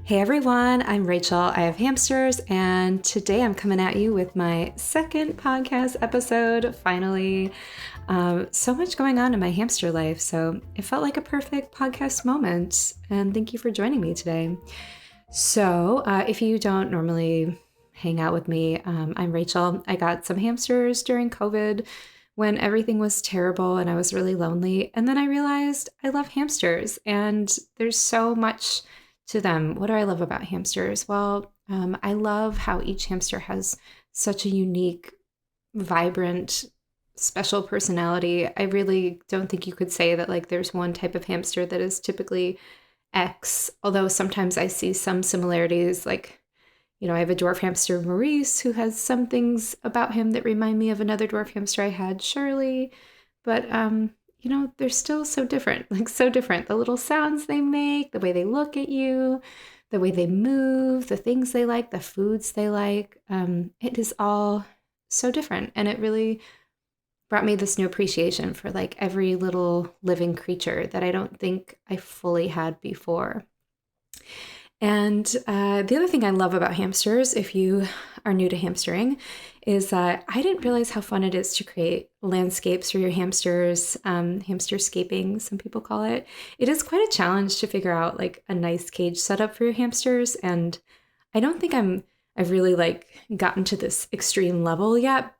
Hey everyone, I'm Rachel. I have hamsters, and today I'm coming at you with my second podcast episode. Finally, so much going on in my hamster life, so it felt like a perfect podcast moment. And thank you for joining me today. So, if you don't normally hang out with me, I'm Rachel. I got some hamsters during COVID when everything was terrible and I was really lonely. And then I realized I love hamsters, and there's so much to them. What do I love about hamsters? Well, I love how each hamster has such a unique, vibrant, special personality. I really don't think you could say that like there's one type of hamster that is typically X, although sometimes I see some similarities. Like, I have a dwarf hamster, Maurice, who has some things about him that remind me of another dwarf hamster I had, Shirley. But, they're still so different, like so different. The little sounds they make, the way they look at you, the way they move, the things they like, the foods they like. It is all so different. And it really brought me this new appreciation for like every little living creature that I don't think I fully had before. And the other thing I love about hamsters, if you are new to hamstering, is that I didn't realize how fun it is to create landscapes for your hamsters, hamsterscaping, some people call it. It is quite a challenge to figure out like a nice cage setup for your hamsters, and I don't think I've really like gotten to this extreme level yet.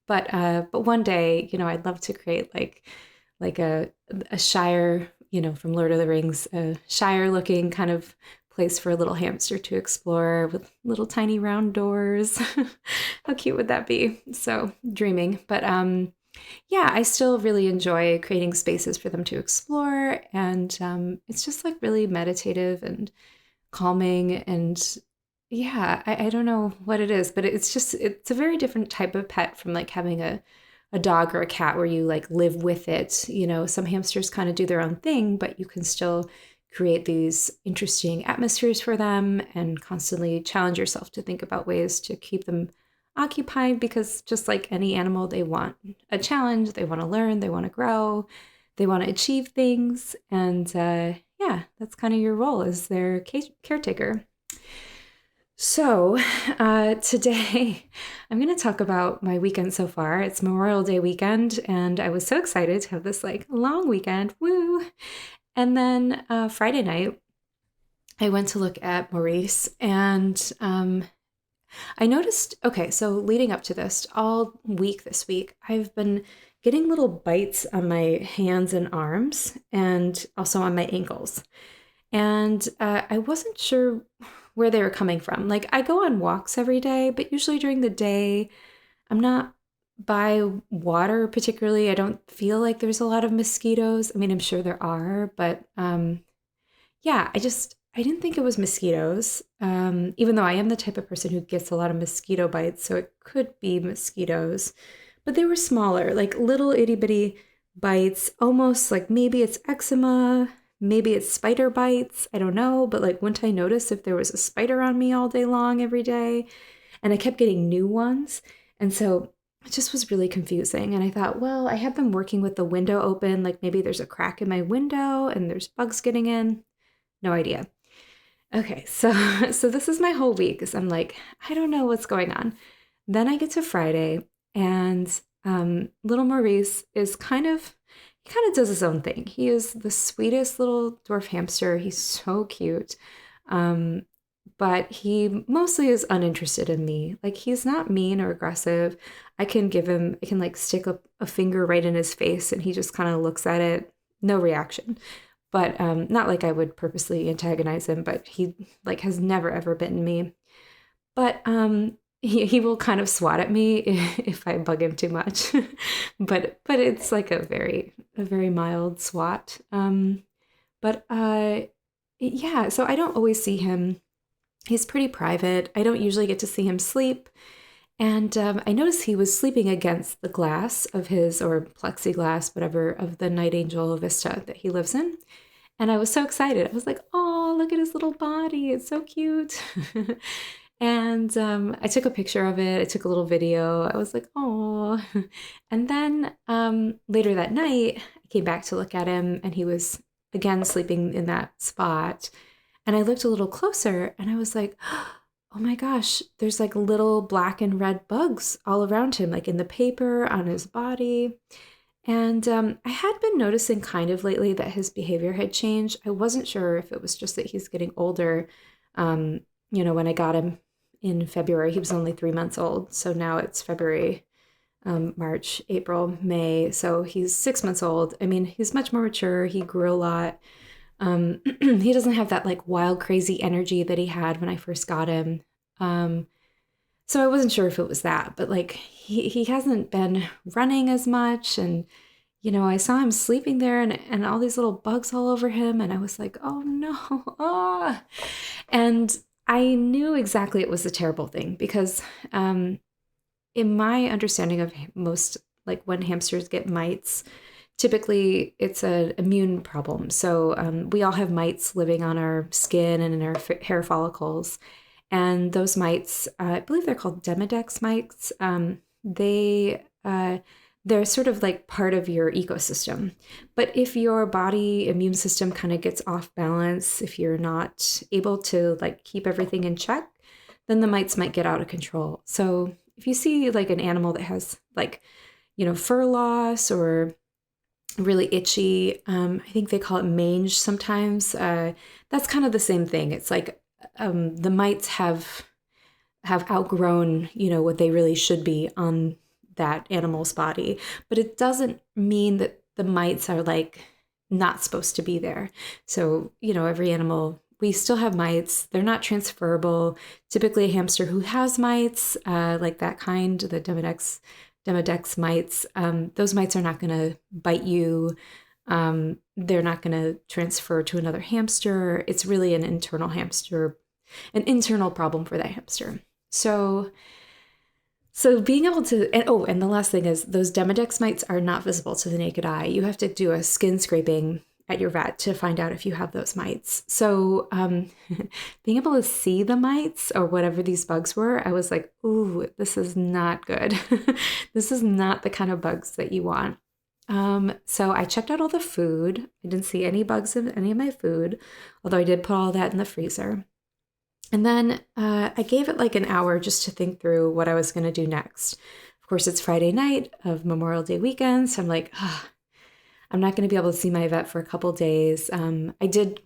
But one day, I'd love to create like a Shire, from Lord of the Rings, a Shire looking kind of place for a little hamster to explore with little tiny round doors. How cute would that be? So dreaming. But yeah, I still really enjoy creating spaces for them to explore. And it's just like really meditative and calming. And yeah, I don't know what it is, but it's a very different type of pet from like having a dog or a cat where you like live with it. Some hamsters kind of do their own thing, but you can still create these interesting atmospheres for them and constantly challenge yourself to think about ways to keep them occupied, because just like any animal, they want a challenge, they want to learn, they want to grow, they want to achieve things. And yeah, that's kind of your role as their caretaker. So, today I'm going to talk about my weekend so far. It's Memorial Day weekend, and I was so excited to have this like long weekend. Woo! And then Friday night, I went to look at Maurice, and I noticed, okay, so leading up to this, all week this week, I've been getting little bites on my hands and arms, and also on my ankles. And I wasn't sure where they were coming from. Like, I go on walks every day, but usually during the day, I'm not by water particularly. I don't feel like there's a lot of mosquitoes. I mean, I'm sure there are, but yeah, I didn't think it was mosquitoes, even though I am the type of person who gets a lot of mosquito bites, so it could be mosquitoes. But they were smaller, like little itty bitty bites, almost like maybe it's eczema, maybe it's spider bites. I don't know, but like wouldn't I notice if there was a spider on me all day long every day? And I kept getting new ones. And so it just was really confusing. And I thought, well, I have been working with the window open, like maybe there's a crack in my window and there's bugs getting in. No idea. Okay, so so this is my whole week, because I'm like, I don't know what's going on. Then I get to Friday, and little Maurice is he kind of does his own thing. He is the sweetest little dwarf hamster. He's so cute. Um, but he mostly is uninterested in me. Like, he's not mean or aggressive. I can like stick a finger right in his face, and he just kind of looks at it, no reaction. But not like I would purposely antagonize him, but he like has never ever bitten me. But he will kind of swat at me if I bug him too much. But it's like a very mild swat. But yeah, so I don't always see him. He's pretty private. I don't usually get to see him sleep. And I noticed he was sleeping against the glass of his, or plexiglass, whatever, of the Night Angel Vista that he lives in. And I was so excited. I was like, oh, look at his little body. It's so cute. And I took a picture of it. I took a little video. I was like, oh. And then later that night, I came back to look at him, and he was again sleeping in that spot. And I looked a little closer and I was like, oh my gosh, there's like little black and red bugs all around him, like in the paper, on his body. And I had been noticing kind of lately that his behavior had changed. I wasn't sure if it was just that he's getting older. When I got him in February, he was only 3 months old. So now it's February, March, April, May. So he's 6 months old. I mean, he's much more mature. He grew a lot. He doesn't have that like wild, crazy energy that he had when I first got him. So I wasn't sure if it was that, but like he hasn't been running as much. And, I saw him sleeping there and all these little bugs all over him. And I was like, oh no. Ah. And I knew exactly it was a terrible thing because in my understanding of most, like when hamsters get mites, typically it's an immune problem. So we all have mites living on our skin and in our hair follicles. And those mites, I believe they're called Demodex mites. They're sort of like part of your ecosystem. But if your body immune system kind of gets off balance, if you're not able to like keep everything in check, then the mites might get out of control. So if you see like an animal that has like, fur loss or really itchy, I think they call it mange sometimes. That's kind of the same thing. It's like the mites have outgrown, what they really should be on that animal's body. But it doesn't mean that the mites are like not supposed to be there. So, every animal, we still have mites. They're not transferable. Typically a hamster who has mites, like that kind, the Demodex mites, those mites are not going to bite you. They're not going to transfer to another hamster. It's really an internal problem for that hamster. So being able to, and the last thing is those Demodex mites are not visible to the naked eye. You have to do a skin scraping at your vet to find out if you have those mites. So being able to see the mites or whatever these bugs were, I was like, ooh, this is not good. This is not the kind of bugs that you want. So I checked out all the food. I didn't see any bugs in any of my food, although I did put all that in the freezer. And then I gave it like an hour just to think through what I was going to do next. Of course, it's Friday night of Memorial Day weekend, so I'm like, I'm not going to be able to see my vet for a couple days. I did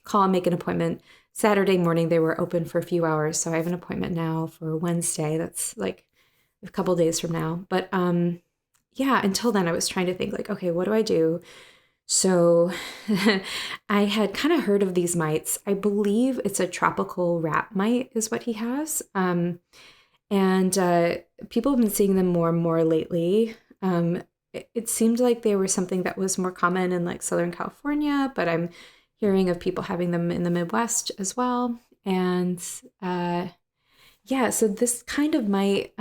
call and make an appointment. Saturday morning, they were open for a few hours, so I have an appointment now for Wednesday. That's like a couple days from now. But until then, I was trying to think like, okay, what do I do? So I had kind of heard of these mites. I believe it's a tropical rat mite is what he has. And people have been seeing them more and more lately. It seemed like they were something that was more common in like Southern California, but I'm hearing of people having them in the Midwest as well. And so this kind of mite,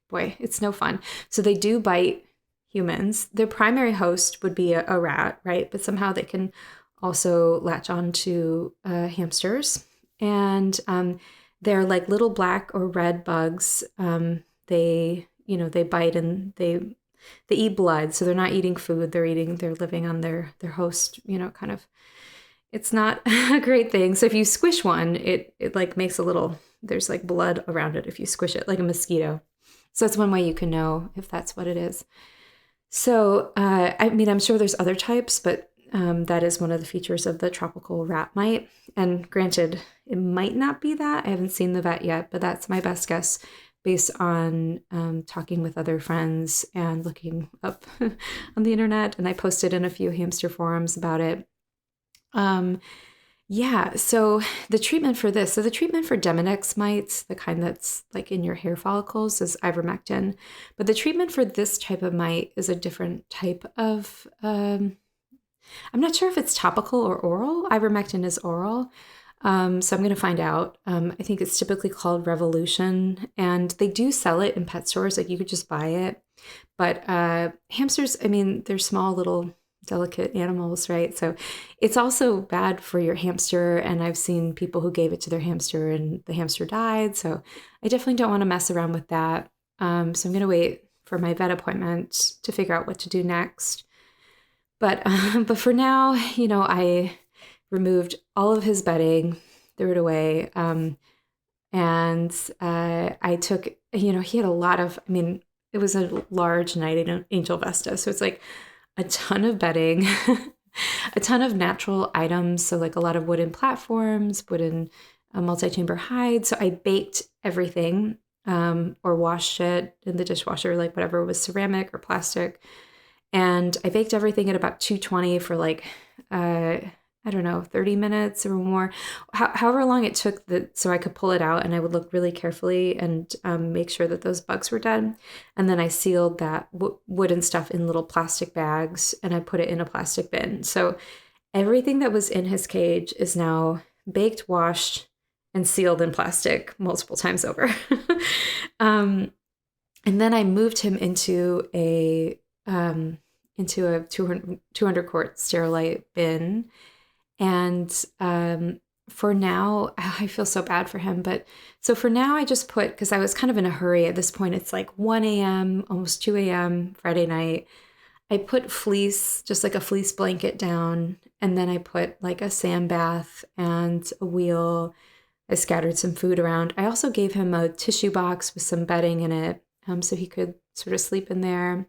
boy, it's no fun. So they do bite humans. Their primary host would be a rat, right? But somehow they can also latch on to hamsters. And they're like little black or red bugs. They bite and they eat blood. So they're not eating food. They're living on their host, kind of. It's not a great thing. So if you squish one, it like makes there's like blood around it if you squish it like a mosquito. So that's one way you can know if that's what it is. So, I'm sure there's other types, but that is one of the features of the tropical rat mite. And granted, it might not be that. I haven't seen the vet yet, but that's my best guess based on talking with other friends and looking up on the internet. And I posted in a few hamster forums about it. So the treatment for Demodex mites, the kind that's like in your hair follicles, is ivermectin. But the treatment for this type of mite is a different type of, I'm not sure if it's topical or oral. Ivermectin is oral. So I'm going to find out. I think it's typically called Revolution, and they do sell it in pet stores. Like you could just buy it. But hamsters, they're small little delicate animals, right? So it's also bad for your hamster. And I've seen people who gave it to their hamster and the hamster died. So I definitely don't want to mess around with that. So I'm going to wait for my vet appointment to figure out what to do next. But for now, I removed all of his bedding, threw it away. And I took, he had a lot of, it was a large night angel Vesta. So it's like a ton of bedding, a ton of natural items. So like a lot of wooden platforms, wooden multi-chamber hide. So I baked everything or washed it in the dishwasher, like whatever was ceramic or plastic. And I baked everything at about 220 for like, I don't know, 30 minutes or more, however long it took so I could pull it out and I would look really carefully and make sure that those bugs were dead. And then I sealed that wooden stuff in little plastic bags and I put it in a plastic bin. So everything that was in his cage is now baked, washed, and sealed in plastic multiple times over. And then I moved him into a 200 quart Sterilite bin. And for now, I feel so bad for him. But so for now, I just put, because I was kind of in a hurry at this point, it's like 1 a.m., almost 2 a.m. Friday night. I put fleece, just like a fleece blanket down. And then I put like a sand bath and a wheel. I scattered some food around. I also gave him a tissue box with some bedding in it so he could sort of sleep in there.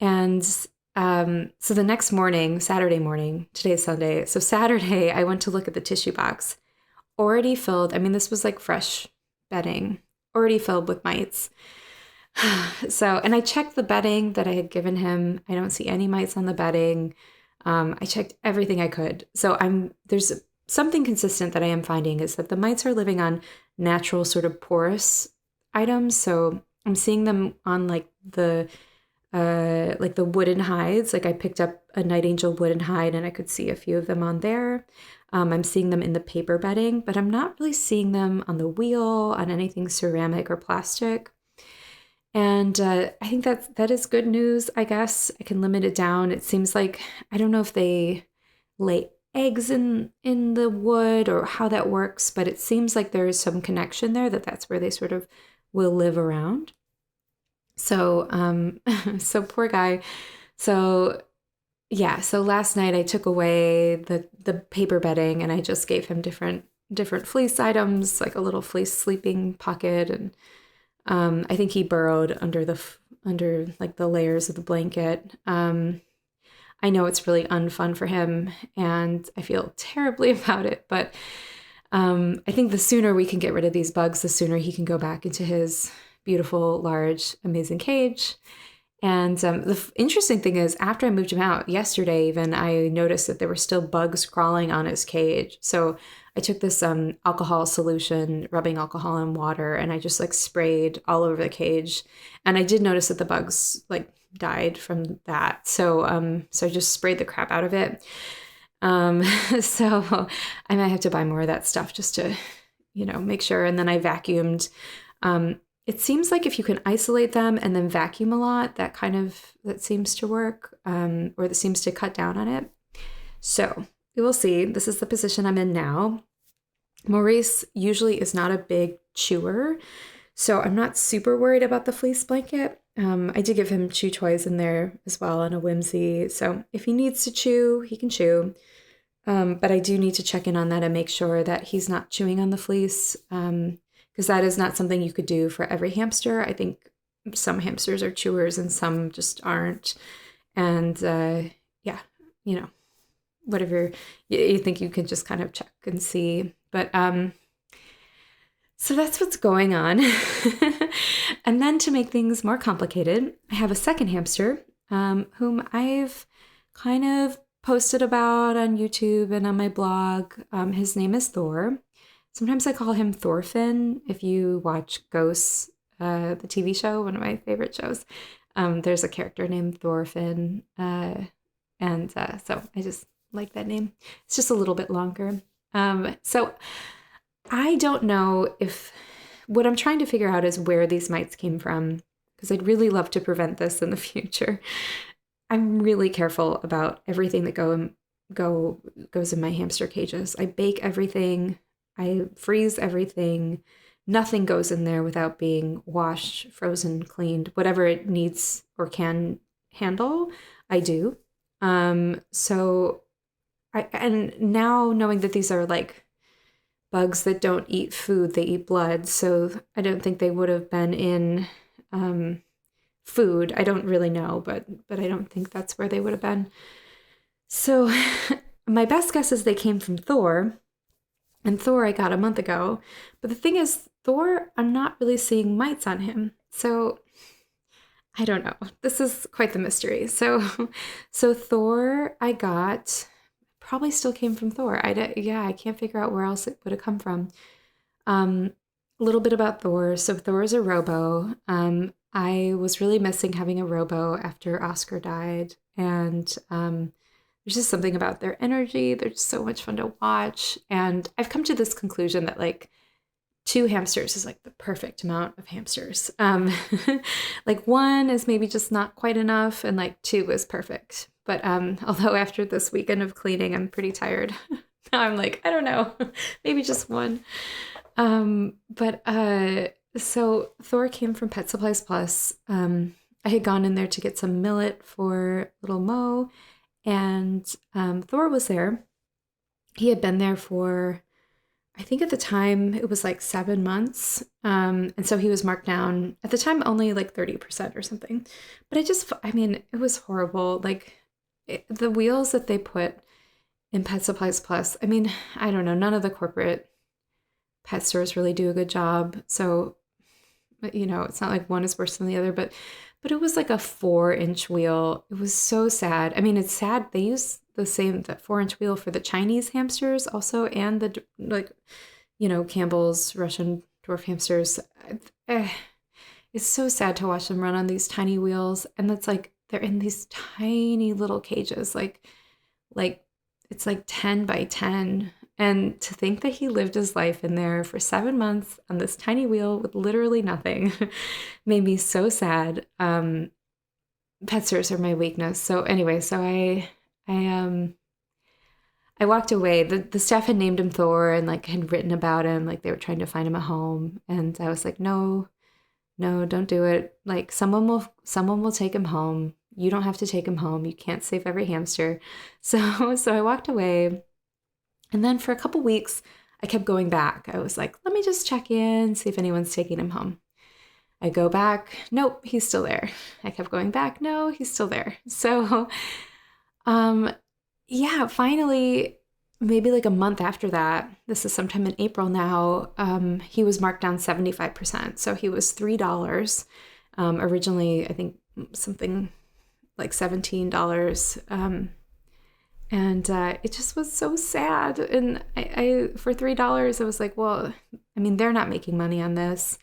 And so the next morning, Saturday morning, today's Sunday. So Saturday, I went to look at the tissue box, already filled. This was like fresh bedding, already filled with mites. And I checked the bedding that I had given him. I don't see any mites on the bedding. I checked everything I could. So there's something consistent that I am finding is that the mites are living on natural sort of porous items. So I'm seeing them on like the wooden hides. Like I picked up a night angel wooden hide and I could see a few of them on there. I'm seeing them in the paper bedding, but I'm not really seeing them on the wheel, on anything ceramic or plastic. And I think that is good news, I guess. I can limit it down. It seems like, I don't know if they lay eggs in the wood or how that works, but it seems like there is some connection there, that's where they sort of will live around. So, so poor guy. So yeah, so last night I took away the paper bedding and I just gave him different fleece items, like a little fleece sleeping pocket. And I think he burrowed under like the layers of the blanket. I know it's really unfun for him and I feel terribly about it, but I think the sooner we can get rid of these bugs, the sooner he can go back into his beautiful, large, amazing cage. And the interesting thing is, after I moved him out yesterday, even I noticed that there were still bugs crawling on his cage. So I took this alcohol solution, rubbing alcohol in water, and I just like sprayed all over the cage. And I did notice that the bugs like died from that. So so I just sprayed the crap out of it. So I might have to buy more of that stuff just to, make sure. And then I vacuumed. It seems like if you can isolate them and then vacuum a lot, that seems to work, or that seems to cut down on it. So we will see. This is the position I'm in now. Maurice usually is not a big chewer, so I'm not super worried about the fleece blanket. I did give him chew toys in there as well on a whimsy. So if he needs to chew, he can chew. But I do need to check in on that and make sure that he's not chewing on the fleece. Because that is not something you could do for every hamster. I think some hamsters are chewers and some just aren't. And yeah, whatever you think, you can just kind of check and see. But so that's what's going on. And then to make things more complicated, I have a second hamster whom I've kind of posted about on YouTube and on my blog. His name is Thor. Sometimes I call him Thorfinn. If you watch Ghosts, the TV show, one of my favorite shows, there's a character named Thorfinn. And so I just like that name. It's just a little bit longer. So I don't know what I'm trying to figure out is where these mites came from, because I'd really love to prevent this in the future. I'm really careful about everything that goes in my hamster cages. I bake everything. I freeze everything. Nothing goes in there without being washed, frozen, cleaned, whatever it needs or can handle, I do. So and now knowing that these are like bugs that don't eat food, they eat blood. So I don't think they would have been in food. I don't really know, but I don't think that's where they would have been. So my best guess is they came from Thor, and Thor I got a month ago. But the thing is, Thor, I'm not really seeing mites on him. So I don't know. This is quite the mystery. So Thor I got probably still came from Thor. I can't figure out where else it would have come from. A little bit about Thor. So Thor is a robo. I was really missing having a robo after Oscar died, and there's just something about their energy. They're just so much fun to watch, and I've come to this conclusion that like 2 hamsters is like the perfect amount of hamsters. Like 1 is maybe just not quite enough, and like 2 is perfect. But although after this weekend of cleaning, I'm pretty tired. Now I'm like, I don't know, maybe just 1. So Thor came from Pet Supplies Plus. I had gone in there to get some millet for little Mo, and Thor was there. He had been there for, I think at the time it was like 7 months. And so he was marked down at the time only like 30% or something. But it was horrible. Like the wheels that they put in Pet Supplies Plus, I don't know, none of the corporate pet stores really do a good job. So, it's not like one is worse than the other, but it was like a 4-inch wheel. It was so sad. It's sad. They use that 4-inch wheel for the Chinese hamsters also, and the, Campbell's Russian dwarf hamsters. It's so sad to watch them run on these tiny wheels. And that's like, they're in these tiny little cages, like it's like 10 by 10. And to think that he lived his life in there for 7 months on this tiny wheel with literally nothing made me so sad. Pet stores are my weakness. So anyway, I walked away. The staff had named him Thor and like had written about him, like they were trying to find him a home. And I was like, no, don't do it. Like someone will take him home. You don't have to take him home. You can't save every hamster. So I walked away. And then for a couple weeks, I kept going back. I was like, let me just check in, see if anyone's taking him home. I go back. Nope, he's still there. I kept going back. No, he's still there. So, finally, maybe like a month after that, this is sometime in April now, he was marked down 75%. So he was $3. Originally, I think something like $17. And it just was so sad. And I for $3, I was like, well, they're not making money on this.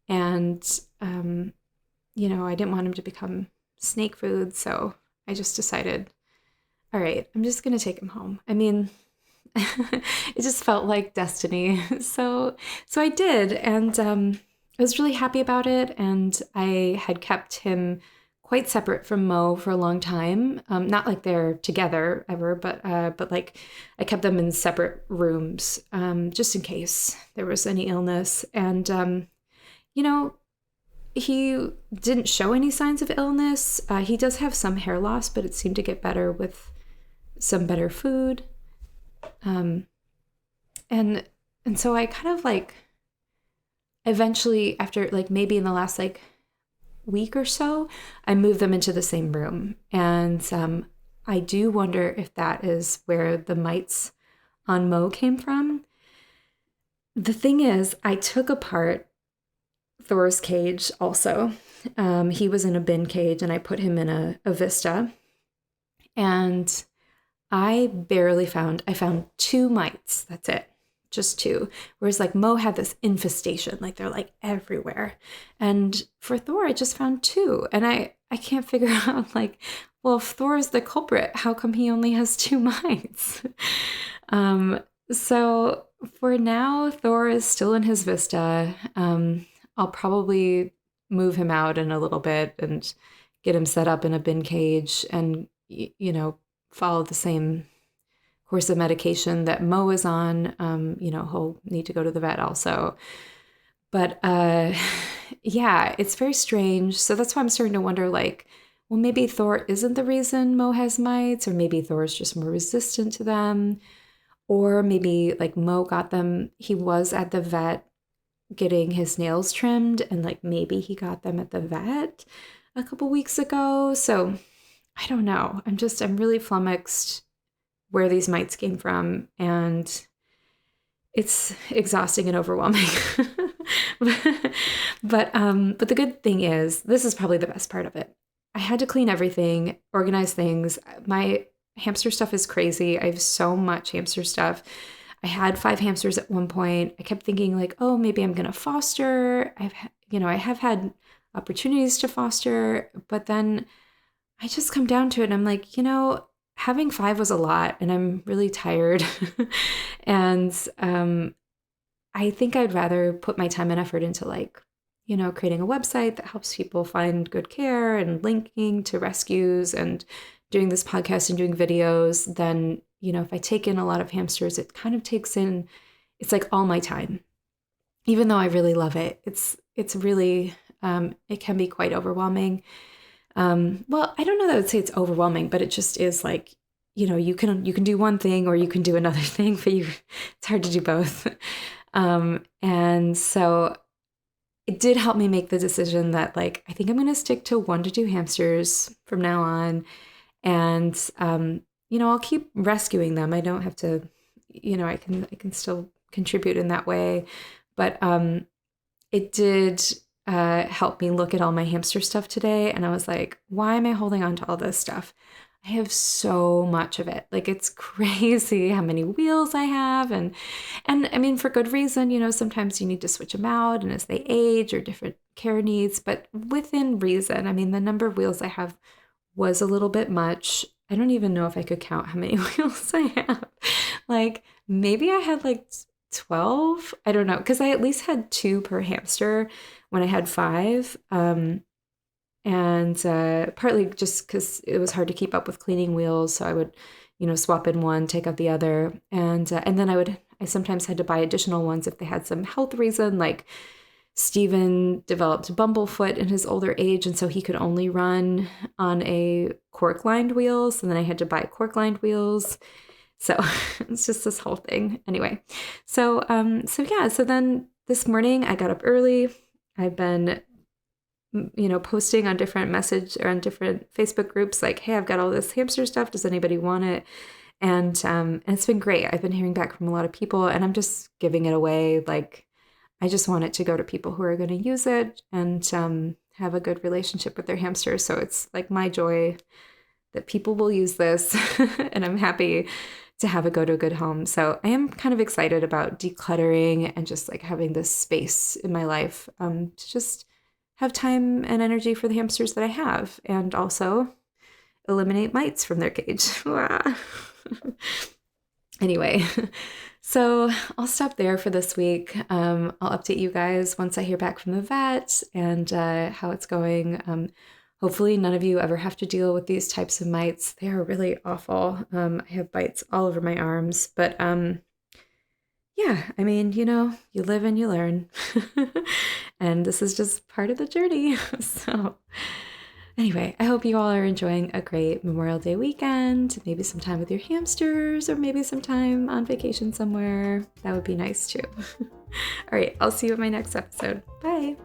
And, I didn't want him to become snake food. So I just decided, all right, I'm just going to take him home. It just felt like destiny. So I did. And I was really happy about it. And I had kept him quite separate from Mo for a long time. Not like they're together ever, but like I kept them in separate rooms, just in case there was any illness. And, he didn't show any signs of illness. He does have some hair loss, but it seemed to get better with some better food. And so I kind of like eventually after like maybe in the last like week or so, I moved them into the same room. And I do wonder if that is where the mites on Mo came from. The thing is, I took apart Thor's cage also. He was in a bin cage and I put him in a Vista. And I found 2 mites. That's it. Just 2. Whereas like Mo had this infestation, like they're like everywhere. And for Thor, I just found 2. And I can't figure out like, well, if Thor is the culprit, how come he only has 2 mites? So for now, Thor is still in his Vista. I'll probably move him out in a little bit and get him set up in a bin cage and, follow the same course of medication that Mo is on. He'll need to go to the vet also. But it's very strange. So that's why I'm starting to wonder, like, well, maybe Thor isn't the reason Mo has mites, or maybe Thor's just more resistant to them, or maybe like Mo got them. He was at the vet getting his nails trimmed, and like maybe he got them at the vet a couple weeks ago. So I don't know. I'm really flummoxed where these mites came from, and it's exhausting and overwhelming. But the good thing is, this is probably the best part of it. I had to clean everything, organize things. My hamster stuff is crazy. I have so much hamster stuff. I had 5 hamsters at one point. I kept thinking like, oh, maybe I'm going to foster. I have had opportunities to foster, but then I just come down to it and I'm like, having 5 was a lot and I'm really tired. And I think I'd rather put my time and effort into like, creating a website that helps people find good care and linking to rescues and doing this podcast and doing videos than, if I take in a lot of hamsters, it kind of it's like all my time. Even though I really love it, it's really, it can be quite overwhelming. Well, I don't know that I would say it's overwhelming, but it just is like, you can do one thing or you can do another thing, but it's hard to do both. And so it did help me make the decision that like, I think I'm going to stick to 1 to 2 hamsters from now on. And, I'll keep rescuing them. I don't have to, I can still contribute in that way. But, it did, help me look at all my hamster stuff today. And I was like, why am I holding on to all this stuff? I have so much of it. Like, it's crazy how many wheels I have. And I mean, for good reason, sometimes you need to switch them out and as they age or different care needs, but within reason. I mean, the number of wheels I have was a little bit much. I don't even know if I could count how many wheels I have. Like, maybe I had like 12. I don't know. Because I at least had 2 per hamster when I had 5. And partly just because it was hard to keep up with cleaning wheels. So I would, swap in one, take out the other. And then I sometimes had to buy additional ones if they had some health reason, like Steven developed bumblefoot in his older age, and so he could only run on a cork-lined wheels, and then I had to buy cork-lined wheels. So it's just this whole thing. Anyway, so then this morning I got up early. I've been, posting on different different Facebook groups like, hey, I've got all this hamster stuff. Does anybody want it? And it's been great. I've been hearing back from a lot of people, and I'm just giving it away. Like, I just want it to go to people who are going to use it and have a good relationship with their hamsters. So it's like my joy that people will use this, and I'm happy to have it go to a good home. So I am kind of excited about decluttering and just like having this space in my life to just have time and energy for the hamsters that I have, and also eliminate mites from their cage. Anyway, so I'll stop there for this week. I'll update you guys once I hear back from the vet and how it's going. Hopefully none of you ever have to deal with these types of mites. They are really awful. I have bites all over my arms, but yeah, I mean, you live and you learn. And this is just part of the journey. So anyway, I hope you all are enjoying a great Memorial Day weekend, maybe some time with your hamsters, or maybe some time on vacation somewhere. That would be nice too. All right, I'll see you in my next episode. Bye.